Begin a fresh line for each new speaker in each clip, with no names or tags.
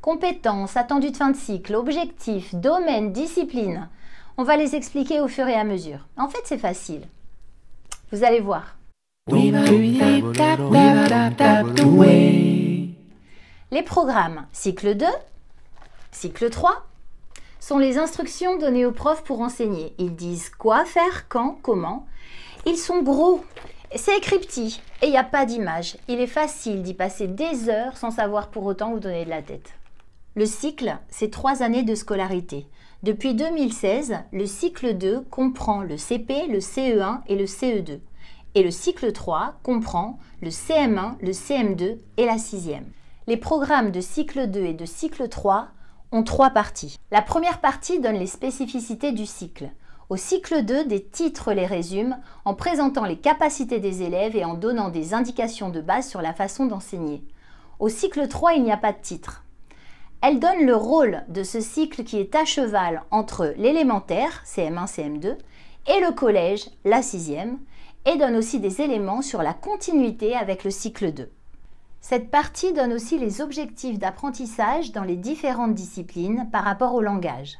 Compétences, attendus de fin de cycle, objectifs, domaines, disciplines. On va les expliquer au fur et à mesure. En fait, c'est facile. Vous allez voir. Les programmes cycle 2, cycle 3 sont les instructions données aux profs pour enseigner. Ils disent quoi faire, quand, comment. Ils sont gros, c'est écrit petit et il n'y a pas d'image. Il est facile d'y passer des heures sans savoir pour autant vous donner de la tête. Le cycle, c'est 3 années de scolarité. Depuis 2016, le cycle 2 comprend le CP, le CE1 et le CE2. Et le cycle 3 comprend le CM1, le CM2 et la 6e. Les programmes de cycle 2 et de cycle 3 ont 3 parties. La première partie donne les spécificités du cycle. Au cycle 2, des titres les résument en présentant les capacités des élèves et en donnant des indications de base sur la façon d'enseigner. Au cycle 3, il n'y a pas de titre. Elle donne le rôle de ce cycle qui est à cheval entre l'élémentaire, CM1, CM2, et le collège, la 6e, et donne aussi des éléments sur la continuité avec le cycle 2. Cette partie donne aussi les objectifs d'apprentissage dans les différentes disciplines par rapport au langage.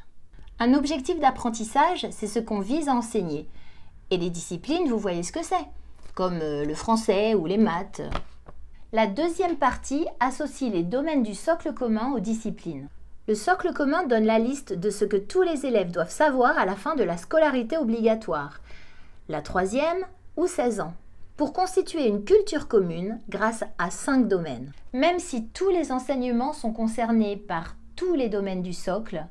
Un objectif d'apprentissage, c'est ce qu'on vise à enseigner. Et les disciplines, vous voyez ce que c'est, comme le français ou les maths. La deuxième partie associe les domaines du socle commun aux disciplines. Le socle commun donne la liste de ce que tous les élèves doivent savoir à la fin de la scolarité obligatoire, la 3e ou 16 ans, pour constituer une culture commune grâce à 5 domaines. Même si tous les enseignements sont concernés par tous les domaines du socle,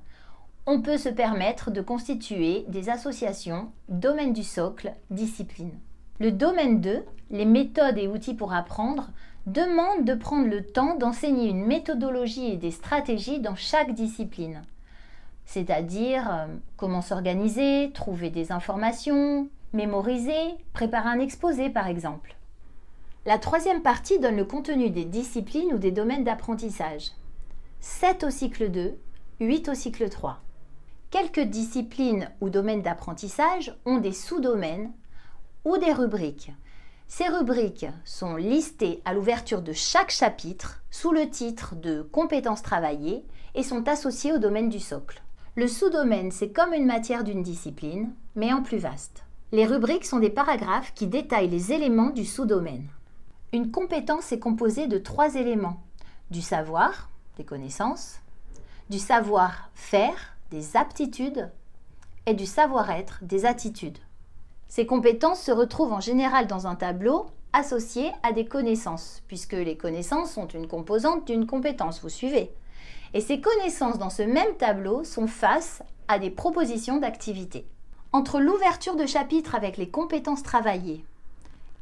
on peut se permettre de constituer des associations domaine du socle, discipline. Le domaine 2, les méthodes et outils pour apprendre, demande de prendre le temps d'enseigner une méthodologie et des stratégies dans chaque discipline. C'est-à-dire comment s'organiser, trouver des informations, mémoriser, préparer un exposé par exemple. La 3e partie donne le contenu des disciplines ou des domaines d'apprentissage. 7 au cycle 2, 8 au cycle 3. Quelques disciplines ou domaines d'apprentissage ont des sous-domaines ou des rubriques. Ces rubriques sont listées à l'ouverture de chaque chapitre sous le titre de compétences travaillées et sont associées au domaine du socle. Le sous-domaine, c'est comme une matière d'une discipline, mais en plus vaste. Les rubriques sont des paragraphes qui détaillent les éléments du sous-domaine. Une compétence est composée de 3 éléments. Du savoir, des connaissances, du savoir-faire, des aptitudes, et du savoir-être, des attitudes. Ces compétences se retrouvent en général dans un tableau associé à des connaissances, puisque les connaissances sont une composante d'une compétence, vous suivez. Et ces connaissances dans ce même tableau sont face à des propositions d'activités. Entre l'ouverture de chapitre avec les compétences travaillées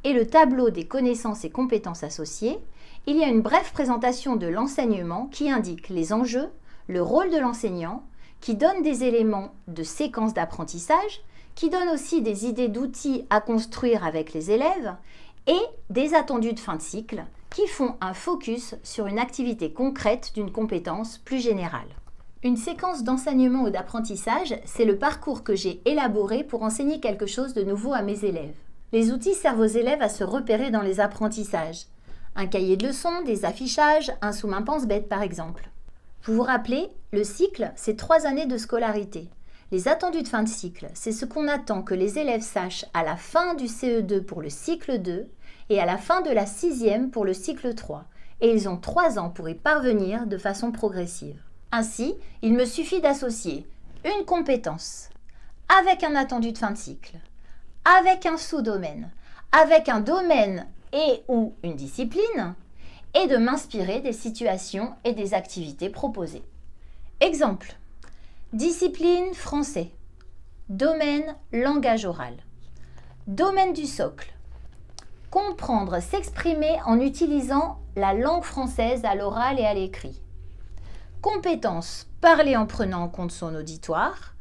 et le tableau des connaissances et compétences associées, il y a une brève présentation de l'enseignement qui indique les enjeux, le rôle de l'enseignant, qui donne des éléments de séquence d'apprentissage, qui donne aussi des idées d'outils à construire avec les élèves et des attendus de fin de cycle qui font un focus sur une activité concrète d'une compétence plus générale. Une séquence d'enseignement ou d'apprentissage, c'est le parcours que j'ai élaboré pour enseigner quelque chose de nouveau à mes élèves. Les outils servent aux élèves à se repérer dans les apprentissages. Un cahier de leçons, des affichages, un sous-main pense-bête par exemple. Vous vous rappelez, le cycle, c'est 3 années de scolarité. Les attendus de fin de cycle, c'est ce qu'on attend que les élèves sachent à la fin du CE2 pour le cycle 2 et à la fin de la 6e pour le cycle 3. Et ils ont 3 ans pour y parvenir de façon progressive. Ainsi, il me suffit d'associer une compétence avec un attendu de fin de cycle, avec un sous-domaine, avec un domaine et ou une discipline, et de m'inspirer des situations et des activités proposées. Exemple, discipline français, domaine langage oral, domaine du socle, comprendre, s'exprimer en utilisant la langue française à l'oral et à l'écrit. Compétence, parler en prenant en compte son auditoire.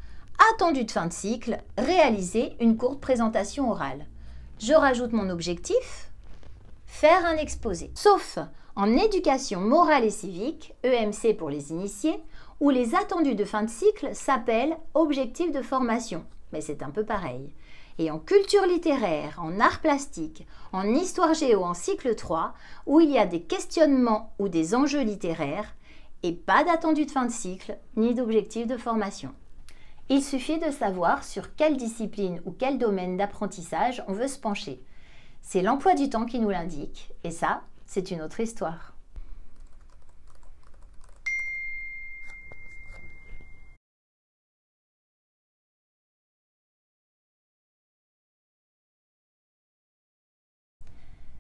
Attendu de fin de cycle, réaliser une courte présentation orale. Je rajoute mon objectif, faire un exposé. Sauf en éducation morale et civique, EMC pour les initiés, où les attendus de fin de cycle s'appellent objectifs de formation. Mais c'est un peu pareil. Et en culture littéraire, en art plastique, en histoire géo en cycle 3, où il y a des questionnements ou des enjeux littéraires, et pas d'attendu de fin de cycle, ni d'objectif de formation. Il suffit de savoir sur quelle discipline ou quel domaine d'apprentissage on veut se pencher. C'est l'emploi du temps qui nous l'indique, et ça, c'est une autre histoire.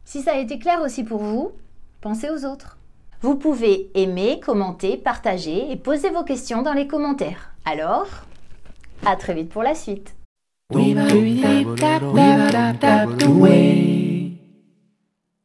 Si ça a été clair aussi pour vous, pensez aux autres. Vous pouvez aimer, commenter, partager et poser vos questions dans les commentaires. Alors, à très vite pour la suite.